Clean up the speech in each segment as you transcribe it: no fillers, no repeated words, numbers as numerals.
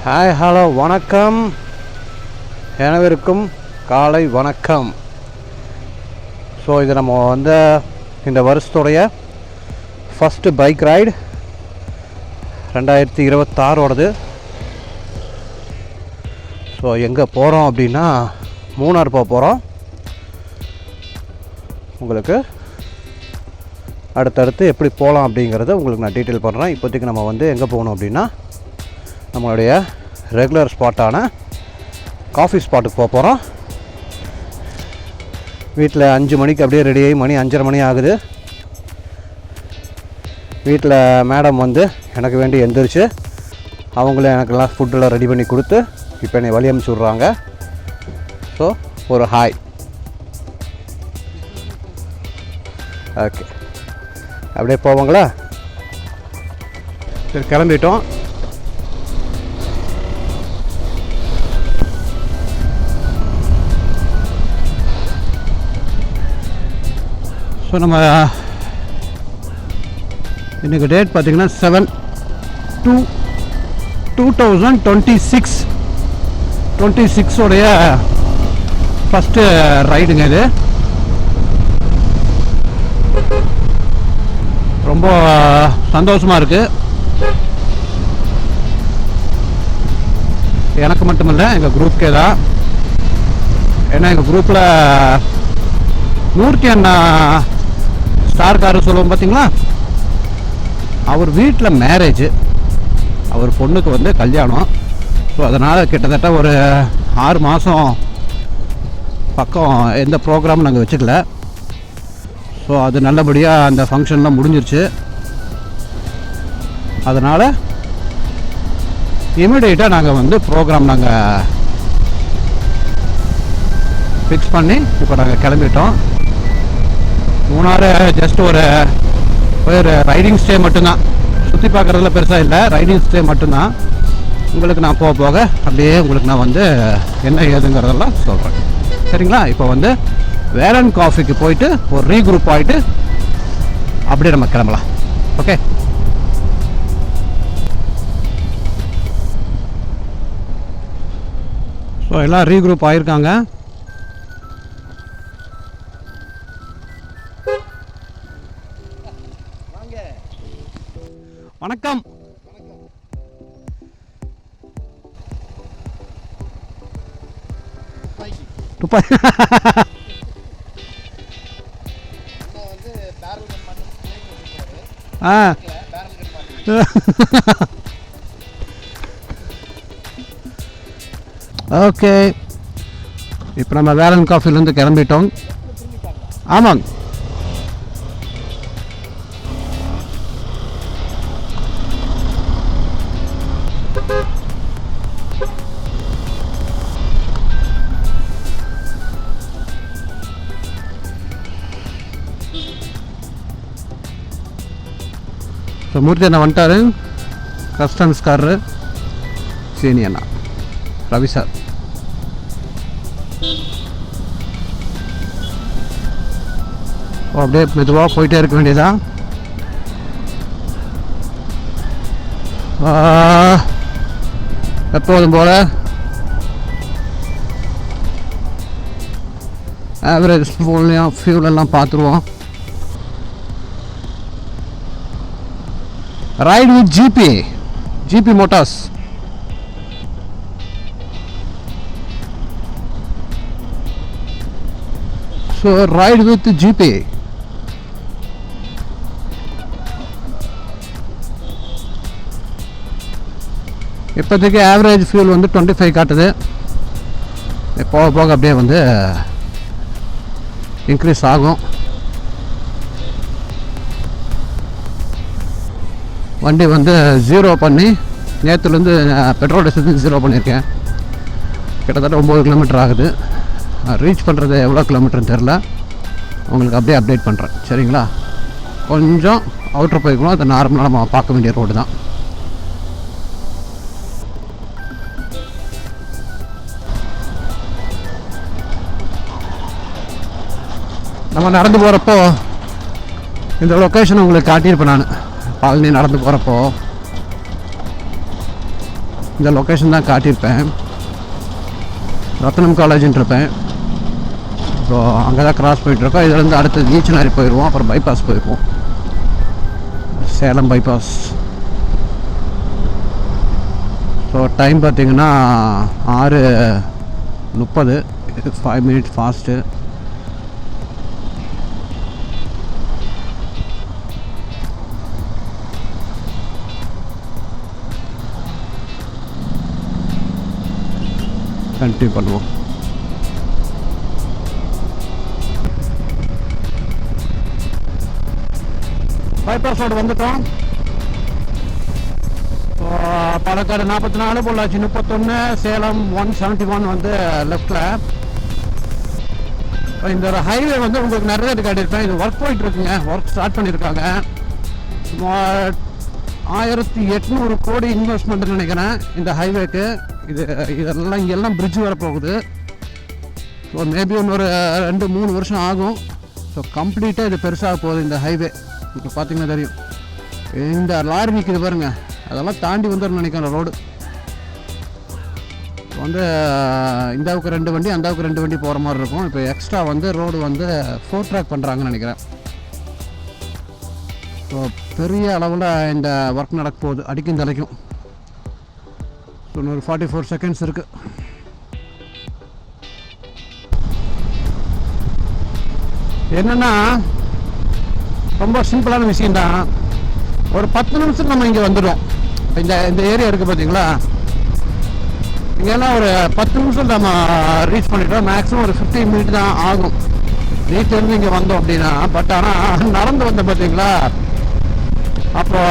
Hi hello வணக்கம், அனைவருக்கும் காலை வணக்கம். ஸோ இது நம்ம இந்த வருஷத்துடைய ஃபஸ்ட்டு பைக் ரைடு 2026ஓடது. ஸோ எங்கே போகிறோம் அப்படின்னா மூணார் போக போகிறோம். உங்களுக்கு அடுத்தடுத்து எப்படி போகலாம் அப்படிங்கிறத உங்களுக்கு நான் டீட்டெயில் பண்ணுறேன். இப்போதைக்கு நம்ம எங்கே போகணும் அப்படின்னா நம்மளுடைய ரெகுலர் ஸ்பாட்டான காஃபி ஸ்பாட்டுக்கு போக போகிறோம். வீட்டில் 5 மணிக்கு அப்படியே ரெடி ஆகி மணி 5:30 மணி ஆகுது. வீட்டில் மேடம் எனக்கு வேண்டி எந்திரிச்சு அவங்களே எனக்கெல்லாம் ஃபுட்டெல்லாம் ரெடி பண்ணி கொடுத்து இப்போ என்னை வழி அனுப்பிச்சி விட்றாங்க. ஸோ ஒரு ஹாய். ஓகே, அப்படியே போவாங்களா? சரி, கிளம்பிட்டோம். ஸோ நம்ம இன்றைக்கி டேட் பார்த்திங்கன்னா 7/2/2026 ஃபஸ்ட்டு ரைடுங்க இது. ரொம்ப சந்தோஷமாக இருக்குது. எனக்கு மட்டுமில்லை, எங்கள் குரூப்புக்கே தான். ஏன்னா எங்கள் குரூப்பில் மூர்த்தி அண்ணா ஸ்டார் காரு சொல்லுவோம் பார்த்தீங்களா, அவர் வீட்டில் மேரேஜு, அவர் பொண்ணுக்கு கல்யாணம். ஸோ அதனால் கிட்டத்தட்ட ஒரு 6 மாதம் பக்கம் எந்த ப்ரோக்ராமும் நாங்கள் வச்சுக்கல. ஸோ அது நல்லபடியாக அந்த ஃபங்க்ஷன்லாம் முடிஞ்சிருச்சு. அதனால் இமிடியேட்டாக நாங்கள் ப்ரோக்ராம் நாங்கள் ஃபிக்ஸ் பண்ணி இப்போ நாங்கள் கிளம்பிட்டோம். மூணாறு ஜஸ்ட் ஒரு ரைடிங் ஸ்டே மட்டும்தான், சுற்றி பார்க்குறதுல பெருசாக இல்லை, ரைடிங் ஸ்டே மட்டும்தான். உங்களுக்கு நான் போக போக அப்படியே உங்களுக்கு நான் என்ன ஏதுங்கிறதெல்லாம் சொல்கிறேன், சரிங்களா? இப்போ வேலன் காஃபிக்கு போயிட்டு ஒரு ரீக்ரூப் ஆகிட்டு அப்படியே நம்ம கிளம்பலாம். ஓகே, ஸோ எல்லாம் ரீக்ரூப் ஆகியிருக்காங்க. வணக்கம். ஓகே, இப்போ நம்ம வேலன் காஃபிலேருந்து கிளம்பிட்டோம். ஆமாங்க, ஸோ மூர்த்தி அண்ணா வந்துட்டார், கஸ்டம்ஸ்காரரு சீனி அண்ணா, ரவி சார். அப்படியே மெதுவாக போயிட்டே இருக்க வேண்டியதான். எப்போதும் போல் ஆவரேஜ் ஃபியூல் எல்லாம் பார்த்துருவோம். Ride with GP Motors. So ride with GP. இப்போதைக்கு ஆவரேஜ் ஃபியூல் 25 காட்டுது. போக போக அப்படியே இன்க்ரீஸ் ஆகும். வண்டி 0 பண்ணி நேற்றுலேருந்து பெட்ரோல் டீசல் 0 பண்ணியிருக்கேன். கிட்டத்தட்ட 9 கிலோமீட்டர் ஆகுது. ரீச் பண்ணுறது எவ்வளோ கிலோமீட்டர்னு தெரில, உங்களுக்கு அப்படியே அப்டேட் பண்ணுறேன், சரிங்களா? கொஞ்சம் அவுட்டர் போய்க்கணும், அது நார்மலாக நம்ம பார்க்க வேண்டிய ரோடு தான். நம்ம நடந்து போகிறப்போ இந்த லொக்கேஷன் உங்களுக்கு காட்டியிருப்பேன். நான் பழனி நடந்து போகிறப்போ இந்த லொக்கேஷன் தான் காட்டியிருப்பேன். ரத்னம் காலேஜ்னு இருப்பேன். ஸோ அங்கே தான் கிராஸ் போயிட்டுருக்கோம். இதுலேருந்து அடுத்து ஈச்சனாரி போயிடுவோம். அப்புறம் பைபாஸ் போயிடுவோம், சேலம் பைபாஸ். ஸோ டைம் பார்த்திங்கன்னா 6:30, 5 மினிட்ஸ் ஃபாஸ்ட்டு. கண்டினியூ பண்ணுவோம். பைபாஸ் ரோடு வந்துட்டோம். பாலக்காடு 44, பொள்ளாச்சி 31, சேலம் 171 வந்து லெஃப்டில். இந்த ஒரு ஹைவே வந்து உங்களுக்கு நிறைய காட்டியிருப்பேன். இது ஒர்க் போயிட்டு இருக்குங்க, ஒர்க் ஸ்டார்ட் பண்ணியிருக்காங்க. 1800 கோடி இன்வெஸ்ட்மெண்ட் நினைக்கிறேன் இந்த ஹைவேக்கு. இதெல்லாம் இங்கெல்லாம் பிரிட்ஜ் வரப்போகுது. ஸோ மேபி இன்னொரு 2-3 வருஷம் ஆகும். ஸோ கம்ப்ளீட்டாக இது பெருசாக போகுது இந்த ஹைவே. இப்போ பார்த்தீங்கன்னா தெரியும், இந்த லாரி நிற்கிது பாருங்க, அதெல்லாம் தாண்டி வந்துடும் நினைக்கிறேன் ரோடு. வந்து இந்தாவுக்கு 2 வண்டி, அந்தாவுக்கு 2 வண்டி போகிற மாதிரி இருக்கும். இப்போ எக்ஸ்ட்ரா வந்து ரோடு வந்து 4 ட்ராக் பண்ணுறாங்கன்னு நினைக்கிறேன். ஸோ பெரிய அளவில் இந்த ஒர்க் நடக்க போகுது, அடிக்கும் தலைக்கும். ஸோ இன்னொரு 44 செகண்ட்ஸ் இருக்குது. என்னென்னா ரொம்ப சிம்பிளான விஷயந்தான். ஒரு 10 நிமிஷம் நம்ம இங்கே வந்துடும். இந்த ஏரியா இருக்குது பார்த்தீங்களா, இங்கெல்லாம் ஒரு 10 நிமிஷம் நம்ம ரீச் பண்ணிட்டோம். மேக்ஸிமம் ஒரு 15 மினிட் தான் ஆகும் வீட்டிலேருந்து இங்கே வந்தோம் அப்படின்னா. பட் ஆனால் நடந்து வந்தோம் பார்த்தீங்களா, அப்போ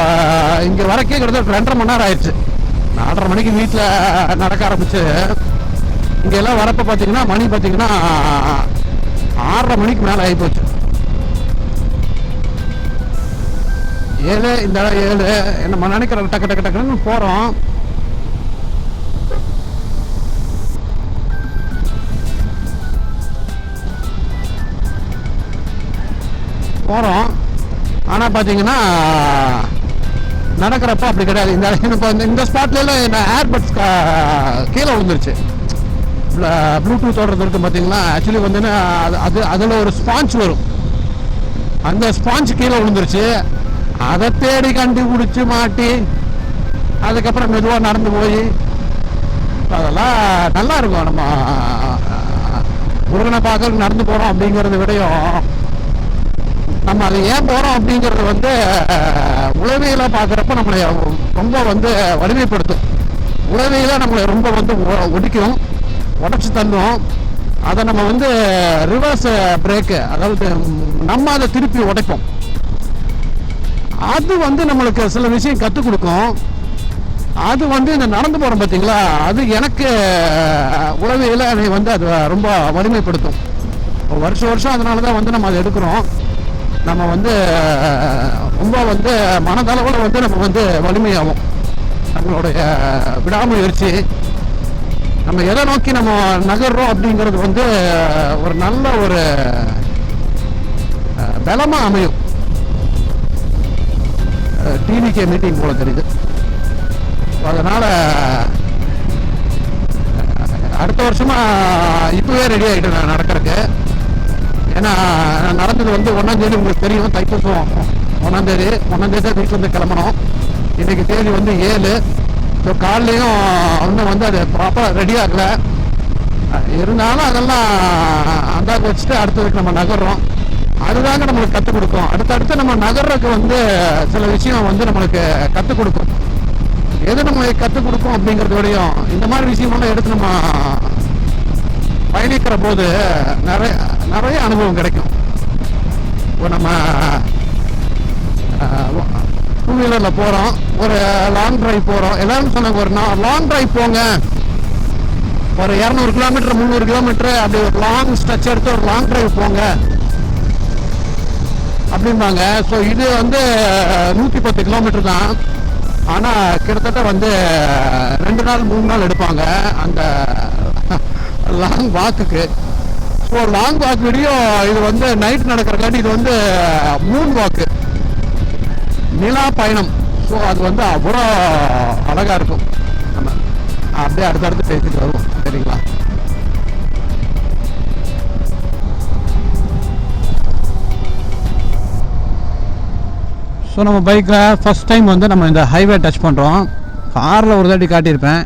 இங்கே வரக்கே கிட்டத்தட்ட 2.5 மணி நேரம் ஆயிடுச்சு. 4:30 மணிக்கு வீட்டில் நடக்க ஆரம்பிச்சு இங்கே எல்லாம் வரப்போ பார்த்தீங்கன்னா மணி பார்த்தீங்கன்னா 6:30 மணிக்கு மேலே ஆகிப்போச்சு. 7 இந்த 7 நம்ம நினைக்கிற டக்கு டக்கு டக்குன்னு போகிறோம். ஆனால் பார்த்தீங்கன்னா நடக்கிறப்ப அப்படி கிடையாது. இந்த ஸ்பாட்லாம் என்ன ஏர்பட்ஸ் கீழே விழுந்துருச்சு. ப்ளூடூத் ஓடுறது இருக்குது பார்த்தீங்களா, ஆக்சுவலி வந்து அதில் ஒரு ஸ்பாஞ்ச் வரும், அந்த ஸ்பாஞ்ச் கீழே விழுந்துருச்சு. அதை தேடி கண்டுபிடிச்சி மாட்டி அதுக்கப்புறம் மெதுவாக நடந்து போய் அதெல்லாம் நல்லா இருக்கும். நம்ம முருகனை பார்க்க நடந்து போகிறோம் அப்படிங்கிறத விடையும் நம்ம அதை ஏன் போகிறோம் அப்படிங்கிறது வந்து உளவியலை பார்க்குறப்ப நம்மளை ரொம்ப வந்து வலிமைப்படுத்தும். உளவியலை நம்மளை ரொம்ப வந்து ஒடிக்கும், உடச்சி தந்தோம். அதை நம்ம வந்து ரிவர்ஸ் பிரேக்கு, அதாவது நம்ம அதை திருப்பி உடைப்போம். அது வந்து நம்மளுக்கு சில விஷயம் கற்றுக் கொடுக்கும். அது வந்து இந்த நடந்து போகிறோம் பார்த்தீங்களா, அது எனக்கு உளவியலை அதை வந்து அது ரொம்ப வலிமைப்படுத்தும். வருஷம் அதனால தான் வந்து நம்ம அதை எடுக்கிறோம். நம்ம வந்து ரொம்ப வந்து மனதளவில் வந்து நம்ம வந்து வலிமையாகும். நம்மளுடைய விடாமுயற்சி, நம்ம எதை நோக்கி நம்ம நகர்றோம் அப்படிங்கிறது வந்து ஒரு நல்ல ஒரு பலமாக அமையும். டிவிகே மீட்டிங் போல தெரியுது. அதனால் அடுத்த வருஷமா இப்போவே ரெடி ஆகிட்டேன் நான் நடக்கிறதுக்கு. ஏன்னா நடந்தது வந்து 1ஆம் தேதி உங்களுக்கு தெரியும், தைப்பூசம் 1ஆம் தேதி தான் வீட்டிலேருந்து கிளம்பணும். இன்றைக்கி தேதி வந்து 7. ஸோ காலையிலையும் இன்னும் வந்து அது ப்ராப்பராக ரெடி ஆகலை. இருந்தாலும் அதெல்லாம் அந்தாக்கு வச்சுட்டு அடுத்ததுக்கு நம்ம நகர்றோம். அதுதாங்க நம்மளுக்கு கற்றுக் கொடுக்கும். அடுத்தடுத்து நம்ம நகர்றதுக்கு வந்து சில விஷயம் வந்து நம்மளுக்கு கற்றுக் கொடுக்கும். எது நம்மளுக்கு கற்றுக் கொடுக்கும் அப்படிங்கிறதோடையும் இந்த மாதிரி விஷயமெல்லாம் எடுத்து நம்ம பயணிக்கிற போது நிறைய அனுபவம் கிடைக்கும். இப்போ நம்ம 2 வீலரில் போகிறோம், ஒரு லாங் டிரைவ் போகிறோம். எல்லாரும் சொன்னாங்க ஒரு லாங் டிரைவ் போங்க, ஒரு 200 கிலோமீட்டர் 300 கிலோமீட்டர் அப்படி ஒரு லாங் ஸ்ட்ரெச் எடுத்து ஒரு லாங் டிரைவ் போங்க அப்படிம்பாங்க. ஸோ இது வந்து 110 கிலோமீட்டர் தான். ஆனால் கிட்டத்தட்ட வந்து 2 நாள் 3 நாள் எடுப்பாங்க அந்த லாங் வாக்குக்கு. ஸோ லாங் வாக் வீடியோ இது வந்து நைட் நடக்கிறக்காண்டி இது வந்து மூன் வாக்கு, நிலா பயணம். ஸோ அது வந்து அவ்வளோ அழகாக இருக்கும். நம்ம அப்படியே அடுத்தடுத்து பேசிட்டு வருவோம். சரிங்களா? ஸோ நம்ம பைக்கில் ஃபஸ்ட் டைம் வந்து நம்ம இந்த ஹைவே டச் பண்ணுறோம். காரில் ஒரு தாட்டி காட்டியிருப்பேன்,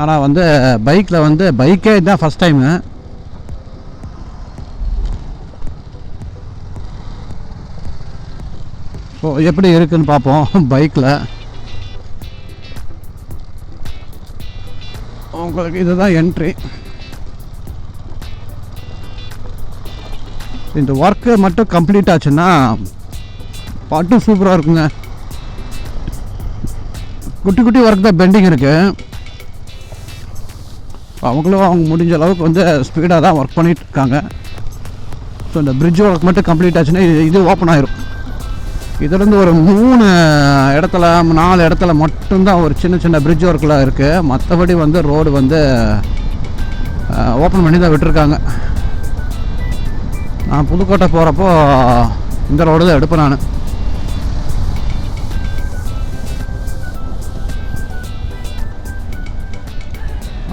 ஆனால் வந்து பைக்கில் வந்து பைக்கே இதுதான் ஃபஸ்ட் டைமு. ஸோ எப்படி இருக்குதுன்னு பார்ப்போம். பைக்கில் உங்களுக்கு இதுதான் என்ட்ரி. இந்த ஒர்க்கு மட்டும் கம்ப்ளீட் ஆச்சுன்னா பாட்டு சூப்பராக இருக்குங்க. குட்டி குட்டி ஒர்க் தான் பெண்டிங் இருக்குது. அவங்களும் அவங்க முடிஞ்ச அளவுக்கு வந்து ஸ்பீடாக தான் ஒர்க் பண்ணிகிட்டு இருக்காங்க. ஸோ இந்த பிரிட்ஜ் ஒர்க் மட்டும் கம்ப்ளீட் ஆச்சுன்னா இது ஓப்பன் ஆயிரும். இதுலேருந்து ஒரு 3 இடத்துல 4 இடத்துல மட்டும்தான் ஒரு சின்ன சின்ன பிரிட்ஜ் ஒர்க்கில் இருக்குது. மற்றபடி வந்து ரோடு வந்து ஓப்பன் பண்ணி தான் விட்டுருக்காங்க. நான் புதுக்கோட்டை போகிறப்போ இந்த ரோடு தான் எடுப்பேன் நான்.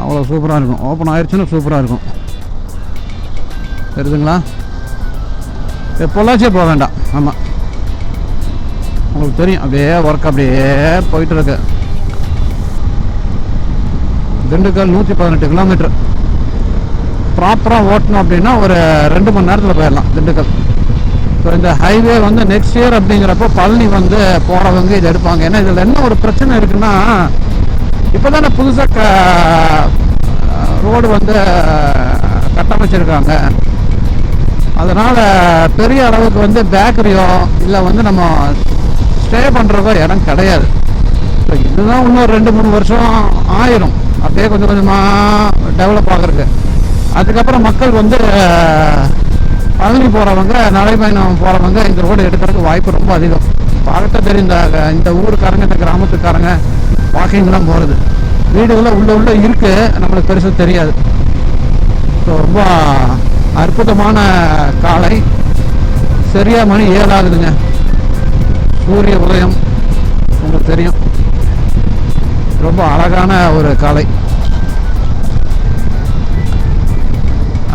அவ்வளோ சூப்பராக இருக்கும். ஓப்பன் ஆயிடுச்சுன்னா சூப்பராக இருக்கும். தெரியுதுங்களா? பொள்ளாச்சியே போக வேண்டாம். ஆமாம், உங்களுக்கு தெரியும். அப்படியே ஒர்க் அப்படியே போயிட்டுருக்கு. திண்டுக்கல் 118 கிலோமீட்டர் ப்ராப்பராக ஓட்டணும் அப்படின்னா ஒரு 2 மணி நேரத்தில் போயிடலாம் திண்டுக்கல். ஸோ இந்த ஹைவே வந்து நெக்ஸ்ட் இயர் அப்படிங்கிறப்போ பழனி வந்து போகிறவங்க இதை எடுப்பாங்க. ஏன்னா இதில் என்ன ஒரு பிரச்சனை இருக்குன்னா, இப்போ தானே புதுசாக ரோடு வந்து கட்டமைச்சிருக்காங்க. அதனால் பெரிய அளவுக்கு வந்து பேக்கரியோ இல்லை வந்து நம்ம ஸ்டே பண்ணுறதோ இடம் கிடையாது. ஸோ இதுதான் இன்னும் 2-3 வருஷம் ஆயிரும் அப்படியே கொஞ்சம் கொஞ்சமாக டெவலப் ஆகிறதுக்கு. அதுக்கப்புறம் மக்கள் வந்து பழனி போகிறவங்க, நடைபயணம் போகிறவங்க இந்த ரோடு எடுக்கிறதுக்கு வாய்ப்பு ரொம்ப அதிகம். பார்க்க தெரியும், இந்த ஊருக்காரங்க இந்த கிராமத்துக்காரங்க வாக்கிங்லாம் போகிறது. வீடுகளும் உள்ள இருக்குது, நம்மளுக்கு பெருசாக தெரியாது. ஸோ ரொம்ப அற்புதமான காலை. சரியாக மணி 7 ஆகுதுங்க. சூரிய உதயம் உங்களுக்கு தெரியும். ரொம்ப அழகான ஒரு காலை.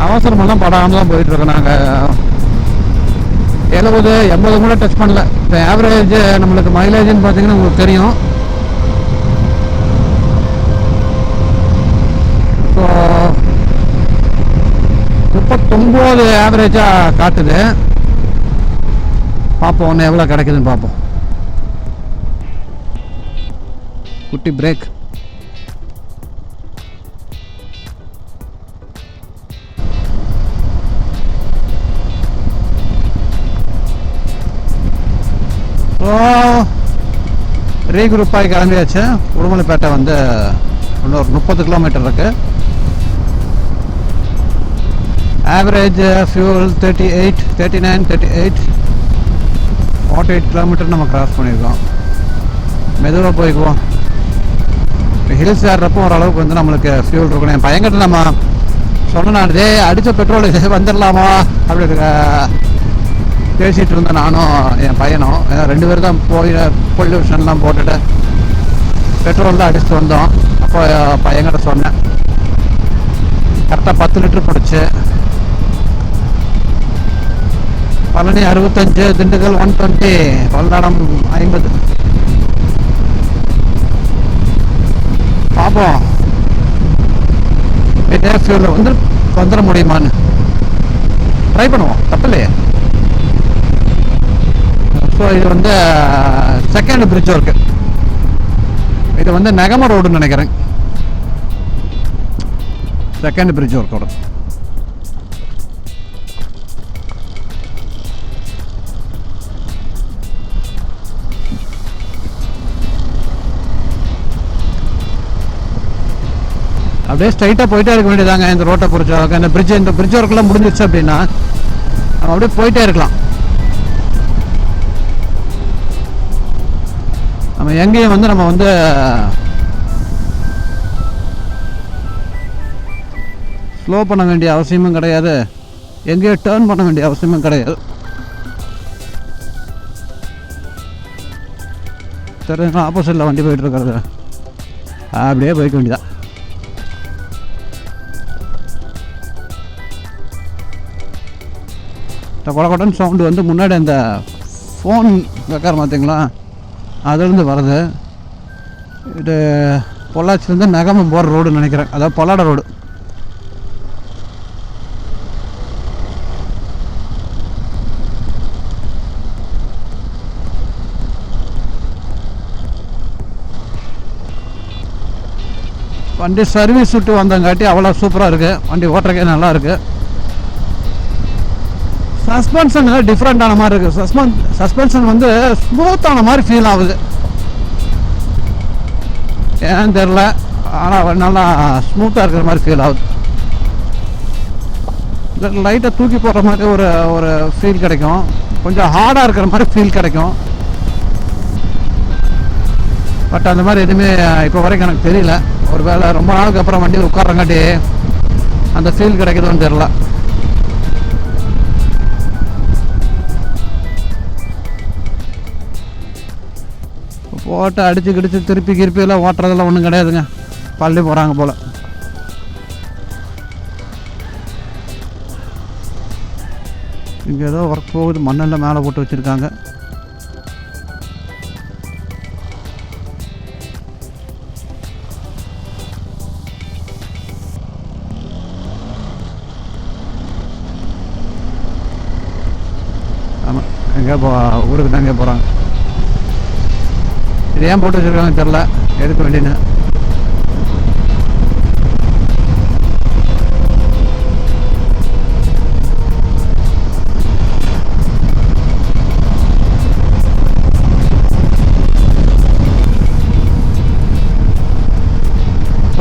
அவசரமெல்லாம் படாமல் தான் போயிட்டுருக்கோம். நாங்கள் 70-80 கூட டச் பண்ணல. இப்போ ஆவரேஜ் நம்மளுக்கு மைலேஜ்னு பார்த்தீங்கன்னா உங்களுக்கு தெரியும். ஸோ 39 ஆவரேஜாக காட்டுது. பார்ப்போம் ஒன்று எவ்வளோ கிடைக்குதுன்னு பார்ப்போம். குட்டி பிரேக். ரீகுரூப்பாகி கிளம்பியாச்சு. உடுமலைப்பேட்டை வந்து இன்னொரு 30 கிலோமீட்டர் இருக்கு. ஆவரேஜ் ஃபியூல் 38, 39, 38, 48 கிலோமீட்டர் நம்ம கிராஸ் பண்ணியிருக்கோம். மெதுவாக போய்க்குவோம். ஹில்ஸ் ஏறுறப்போ ஓரளவுக்கு வந்து நம்மளுக்கு ஃபியூல் இருக்கணும். என் பையன்கிட்ட நம்ம சொன்னே, அடித்த பெட்ரோல் இது வந்துடலாமா அப்படி பேசிகிட்டு இருந்தேன் நானும் என் பையனும். ஏன்னா 2 பேர் தான் பொல்யூஷன்லாம் போட்டுட்டு பெட்ரோல்லாம் அடிச்சுட்டு வந்தோம். அப்போ பையன்கிட்ட சொன்னேன். கரெக்டாக 10 லிட்டர் போடுச்சு. பழனி 65, திண்டுக்கல் 120, பல்லடம் 50. பார்ப்போம் இதே ஃபியூலில் வந்து வந்துட முடியுமான்னு ட்ரை பண்ணுவோம். தப்பில்லையே. ஸோ இது வந்து செகண்ட் பிரிட்ஜ் ஒர்க்கு. இது வந்து நெகம ரோடுன்னு நினைக்கிறேன். செகண்ட் பிரிட்ஜ் ஒர்க்கோட அப்படியே ஸ்ட்ரைட்டாக போயிட்டே இருக்க வேண்டியதாங்க. இந்த ரோட்டை பொறுத்த இந்த பிரிட்ஜ் ஒர்க்கெல்லாம் முடிஞ்சிருச்சு அப்படின்னா நம்ம அப்படியே போயிட்டே இருக்கலாம். நம்ம எங்கேயும் வந்து நம்ம வந்து ஸ்லோ பண்ண வேண்டிய அவசியமும் கிடையாது, எங்கேயும் டேர்ன் பண்ண வேண்டிய அவசியமும் கிடையாது. சரி, ஆப்போசிட்டில் வண்டி போயிட்டு இருக்கிறது அப்படியே போய்க்க வேண்டியதான். இந்த கொடக்கொடன்னு சவுண்டு வந்து முன்னாடி அந்த ஃபோன் வைக்கார பார்த்தீங்களா, அதுலேருந்து வருது. இது பொள்ளாச்சிலேருந்து நகமம் போகிற ரோடுன்னு நினைக்கிறேன், அதாவது பொல்லாட ரோடு. வண்டி சர்வீஸ் விட்டு வந்தங்காட்டி அவ்வளோ சூப்பராக இருக்குது. வண்டி ஓட்டுறக்கே நல்லா இருக்குது. சஸ்பென்ஷன் டிஃப்ரெண்ட்டான மாதிரி இருக்குது. சஸ்பென்ஷன் வந்து ஸ்மூத்தான மாதிரி ஃபீல் ஆகுது, ஏன்னு தெரில. ஆனால் நல்லா ஸ்மூத்தாக இருக்கிற மாதிரி ஃபீல் ஆகுது. லைட்டை தூக்கி போடுற மாதிரி ஒரு ஃபீல் கிடைக்கும். கொஞ்சம் ஹார்டாக இருக்கிற மாதிரி ஃபீல் கிடைக்கும். பட் அந்த மாதிரி எதுவுமே இப்போ வரைக்கும் எனக்கு தெரியல. ஒரு வேளை ரொம்ப நாளுக்கு அப்புறம் வண்டியில் உட்காரங்காட்டி அந்த ஃபீல் கிடைக்குதுன்னு தெரில. போட்டு அடித்து கிடிச்சு திருப்பியெல்லாம் ஓட்டுறதெல்லாம் ஒன்றும் கிடையாதுங்க. பள்ளி போகிறாங்க போல். இங்கே ஏதோ ஒர்க் போகுது, மண்ணெல்லாம் மேலே போட்டு வச்சுருக்காங்க. ஆமாம், எங்கே ஊருக்கு தான் எங்கே போகிறாங்க. இது ஏன் போட்டு வச்சுருக்காங்கன்னு தெரில, எடுக்க வேண்டியன்னு.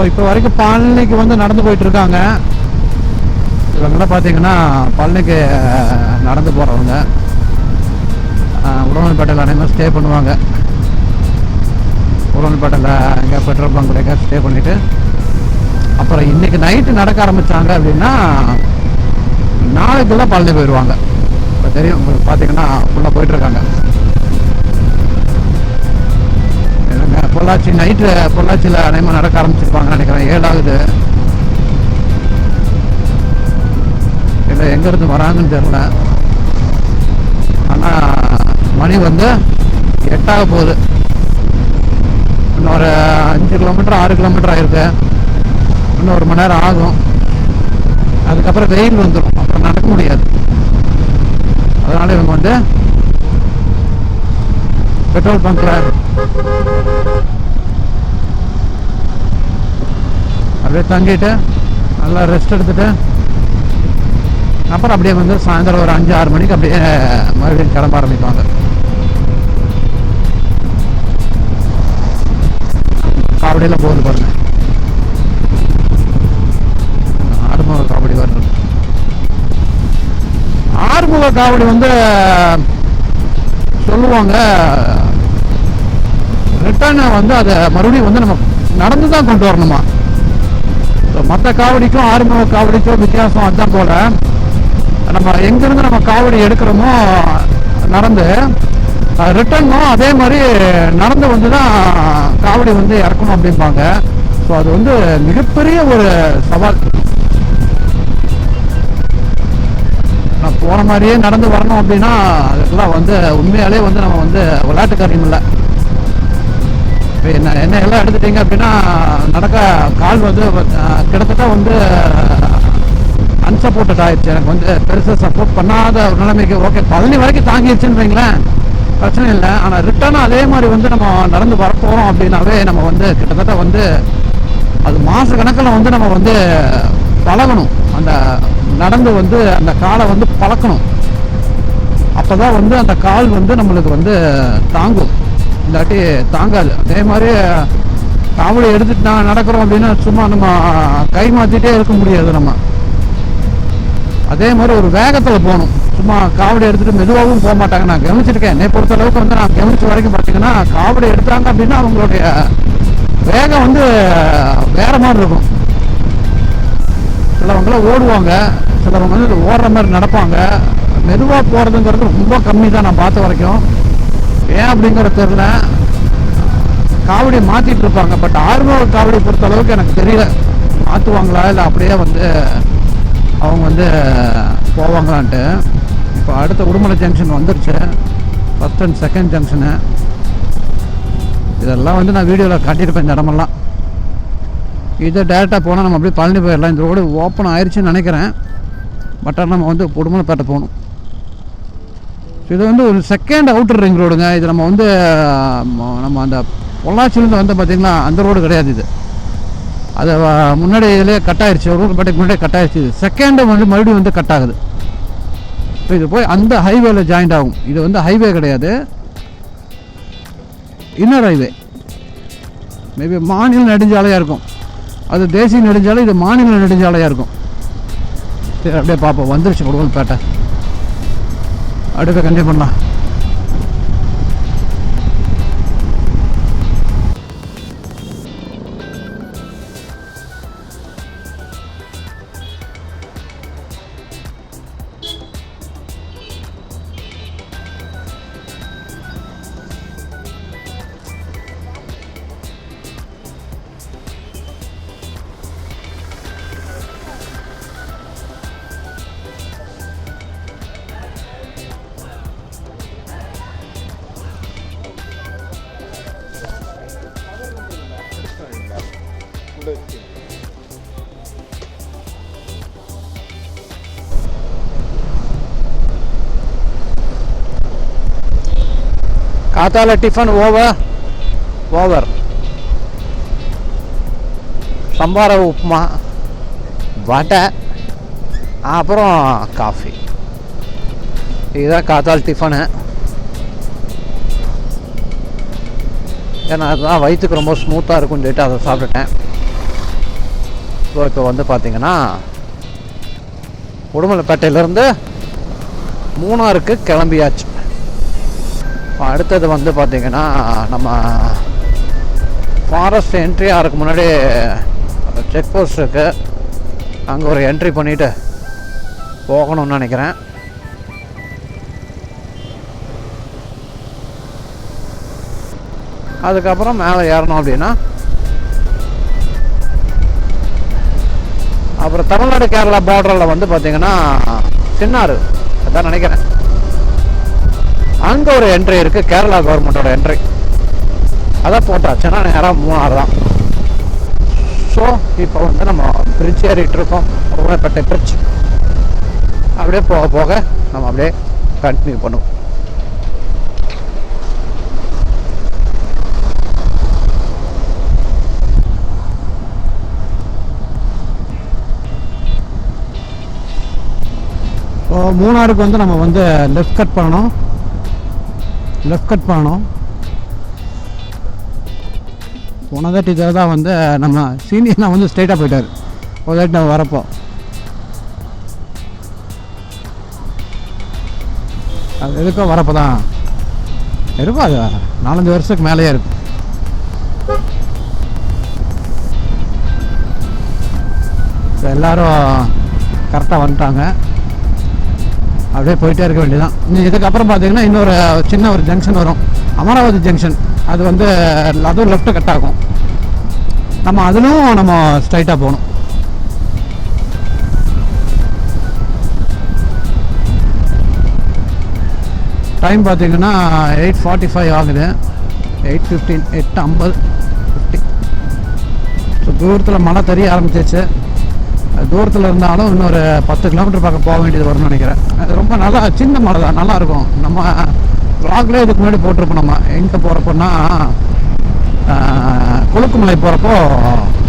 இப்போ வரைக்கும் பழனிக்கு வந்து நடந்து போயிட்டு இருக்காங்க. இவங்கெல்லாம் பார்த்தீங்கன்னா பழனிக்கு நடந்து போகிறவங்க. உடம்புப்பேட்டையில் அனைவரும் ஸ்டே பண்ணுவாங்க. உடம்புப்பேட்டையில் இங்கே பெட்ரோல் பங்க் கிடைக்க ஸ்டே பண்ணிவிட்டு அப்புறம் இன்றைக்கி நைட்டு நடக்க ஆரம்பித்தாங்க அப்படின்னா நாளைக்குள்ளே பழனி போயிடுவாங்க. இப்போ தெரியும் உங்களுக்கு, பார்த்தீங்கன்னா ஃபுல்லாக போயிட்டுருக்காங்க. பொள்ளாச்சி நைட்டு பொள்ளாச்சியில் அனைவரும் நடக்க ஆரம்பிச்சிருப்பாங்க நினைக்கிறேன். 7 ஆகுது. இல்லை எங்கேருந்து வராங்கன்னு தெரில. ஆனால் மணி வந்து 8 ஆக போகுது. இன்னும் ஒரு 5 கிலோமீட்டர் 6 கிலோமீட்டர் ஆகிருக்கு. இன்னும் 1 மணி நேரம் ஆகும். அதுக்கப்புறம் வெயில் வந்துடும், அப்புறம் நடக்க முடியாது. அதனால் இவங்க வந்து பெட்ரோல் பங்கில் அப்படியே தங்கிட்டு நல்லா ரெஸ்ட் எடுத்துட்டு அப்புறம் அப்படியே வந்து சாயந்தரம் ஒரு 5-6 மணிக்கு அப்படியே மறுபடியும் கிளம்ப ஆரம்பிப்பாங்க. காவடியில் போகுது பாருங்க, ஆறுமுக காவடி வருது. ஆறுமுக காவடி வந்து சொல்லுவாங்க ரிட்டர்னை வந்து அதை மறுபடியும் வந்து நம்ம நடந்து தான் கொண்டு வரணுமா. மற்ற காவடிக்கும் ஆறுமுக காவடிக்கும் வித்தியாசம் அதுதான் போல. நம்ம எங்கிருந்து நம்ம காவடி எடுக்கிறோமோ நடந்து, ரிட்டர்னும் அதே மாதிரி நடந்து வந்து தான் காவடி வந்து இறக்கணும் அப்படிம்பாங்க. ஸோ அது வந்து மிகப்பெரிய ஒரு சவால். நான் போன மாதிரியே நடந்து வரணும் அப்படின்னா அதுக்கெல்லாம் வந்து உண்மையாலே வந்து நம்ம வந்து விளையாட்டு காரியம் இல்லை. என்ன எல்லாம் எடுத்துட்டீங்க அப்படின்னா நடக்க கால் வந்து கிட்டத்தட்ட வந்து அன்சப்போர்ட்டட் ஆயிடுச்சு. எனக்கு வந்து பெருசாக சப்போர்ட் பண்ணாத ஒரு நிலைமைக்கு ஓகே பழனி வரைக்கும் தாங்கிடுச்சுன்னு வைங்களேன், பிரச்சனை இல்லை. ஆனால் ரிட்டர்னும் அதே மாதிரி வந்து நம்ம நடந்து வரப்போகிறோம் அப்படின்னாவே நம்ம வந்து கிட்டத்தட்ட வந்து அது மாத கணக்கில் வந்து நம்ம வந்து பழகணும். அந்த நடந்து வந்து அந்த காலை வந்து பழக்கணும். அப்போ தான் வந்து அந்த கால் வந்து நம்மளுக்கு வந்து தாங்கும், இல்லாட்டி தாங்காது. அதே மாதிரி காவடி எடுத்துட்டு நான் நடக்கிறோம் அப்படின்னா சும்மா நம்ம கை மாற்றிட்டே இருக்க முடியாது. நம்ம அதே மாதிரி ஒரு வேகத்தில் போகணும். சும்மா காவடி எடுத்துகிட்டு மெதுவாகவும் போக மாட்டாங்க. நான் கவனிச்சிருக்கேன். என்னை பொறுத்த அளவுக்கு வந்து நான் கவனிச்ச வரைக்கும் பார்த்தீங்கன்னா காவடி எடுத்தாங்க அப்படின்னா அவங்களுடைய வேகம் வந்து வேற மாதிரி இருக்கும். சிலவங்களாம் ஓடுவாங்க, சிலவங்க வந்து ஓடுற மாதிரி நடப்பாங்க. மெதுவாக போகிறதுங்கிறது ரொம்ப கம்மி தான் நான் பார்த்த வரைக்கும். ஏன் அப்படிங்கிறது தெரியல. காவடி மாற்றிட்டு இருப்பாங்க. பட் ஆர்மூர் காவடி பொறுத்த அளவுக்கு எனக்கு தெரியல மாற்றுவாங்களா இல்லை அப்படியே வந்து அவங்க வந்து போவாங்களான்ட்டு. இப்போ அடுத்த உடுமலை ஜங்ஷன் வந்துருச்சு, ஃபஸ்ட் அண்ட் செகண்ட் ஜங்ஷனு. இதெல்லாம் வந்து நான் வீடியோவில் காட்டியிருப்பேன் இந்த இடமெல்லாம். இதை டேரெக்டாக போனால் நம்ம அப்படியே பழனி போயிடலாம். இந்த ரோடு ஓப்பன் ஆயிடுச்சுன்னு நினைக்கிறேன். பட் ஆனால் நம்ம வந்து உடுமலைப்பேட்டை போகணும். இது வந்து ஒரு செகண்ட் அவுட்டர் ரிங் ரோடுங்க. இது நம்ம வந்து நம்ம அந்த பொள்ளாச்சியிலேருந்து வந்து பார்த்திங்கன்னா அந்த ரோடு கிடையாது இது. அது முன்னாடி இதிலே கட் ஆயிடுச்சு, உடுமலைப்பேட்டைக்கு முன்னாடி கட் ஆயிடுச்சு. இது செகண்டு வந்து மறுபடியும் வந்து கட் ஆகுது. இப்போ இது போய் அந்த ஹைவேல ஜாயிண்ட் ஆகும். இது வந்து ஹைவே கிடையாது, இன்னர் ஹைவே. மேபி மாநில நெடுஞ்சாலையாக இருக்கும். அது தேசிய நெடுஞ்சாலை, இது மாநில நெடுஞ்சாலையாக இருக்கும். சரி அப்படியே பார்ப்போம். வந்துருச்சு உடுமலைப்பேட்டை. அப்படியே கண்டிப்பாக பண்ணலாம். காத்தால டிஃபன் ஓவர். சம்பார உப்புமா, வடை, அப்புறம் காஃபி. இதுதான் காத்தால் டிஃபனு. ஏன்னா அதுதான் வயிற்றுக்கு ரொம்ப ஸ்மூத்தாக இருக்கும்னு சொல்லிட்டு அதை சாப்பிட்டுட்டேன். ஸோ இப்போ வந்து பார்த்திங்கன்னா உடுமலைப்பேட்டையிலேருந்து மூணாருக்கு கிளம்பியாச்சு. அடுத்தது வந்து பார்த்திங்கன்னா நம்ம ஃபாரஸ்ட் என்ட்ரி ஆகிறதுக்கு முன்னாடி செக் போஸ்ட் இருக்குது, அங்கே ஒரு என்ட்ரி பண்ணிவிட்டு போகணும்னு நினைக்கிறேன். அதுக்கப்புறம் மேலே ஏறணும் அப்படின்னா அப்புறம் தமிழ்நாடு கேரளா பார்டரில் வந்து பார்த்திங்கன்னா சின்னாறு அதான் நினைக்கிறேன், அங்கே ஒரு என்ட்ரி இருக்குது, கேரளா கவர்மெண்ட்டோட என்ட்ரி. அதான் போட்டாச்சுன்னா நேராக மூணாறு தான். ஸோ இப்போ வந்து நம்ம பிரிட்ஜ் ஏறிட்டு இருக்கோம், உடுமலைப்பேட்டை பிரிட்ஜ். அப்படியே போக போக நம்ம அப்படியே கண்டினியூ பண்ணுவோம். மூணாருக்கு வந்து நம்ம வந்து லெஃப்ட் கட் பண்ணணும். போன தாட்டி இதில் தான் வந்து நம்ம சீனியர்னா வந்து ஸ்ட்ரெயிட்டாக போயிட்டார். ஒரு தாட்டி நம்ம வரப்போ அது எதுக்கோ வரப்போ தான் இருக்கும். அது 4-5 வருஷத்துக்கு மேலேயே இருக்கும். எல்லோரும் கரெக்டாக வந்துட்டாங்க. அப்படியே போயிட்டே இருக்க வேண்டியதான். இதுக்கப்புறம் பார்த்தீங்கன்னா இன்னொரு சின்ன ஒரு ஜங்ஷன் வரும், அமராவதி ஜங்ஷன். அது வந்து அதுவும் லெஃப்ட்டு கட் ஆகும். நம்ம அதிலும் நம்ம ஸ்ட்ரைட்டாக போகணும். டைம் பார்த்தீங்கன்னா 8:45 ஆகுது. 8:15 8:50 50. ஸோ தூரத்தில் மழை தெரிய ஆரம்பிச்சிச்சு. தூரத்தில் இருந்தாலும் இன்னொரு 10 கிலோமீட்டர் பக்கம் போக வேண்டியது வரும்னு நினைக்கிறேன். அது ரொம்ப நல்லா சின்ன மலை தான், நல்லாயிருக்கும். நம்ம வ்ளாக்லேயே இதுக்கு முன்னாடி போட்டிருப்போம். நம்ம எங்கே போகிறப்போன்னா கொழுக்குமலை போகிறப்போ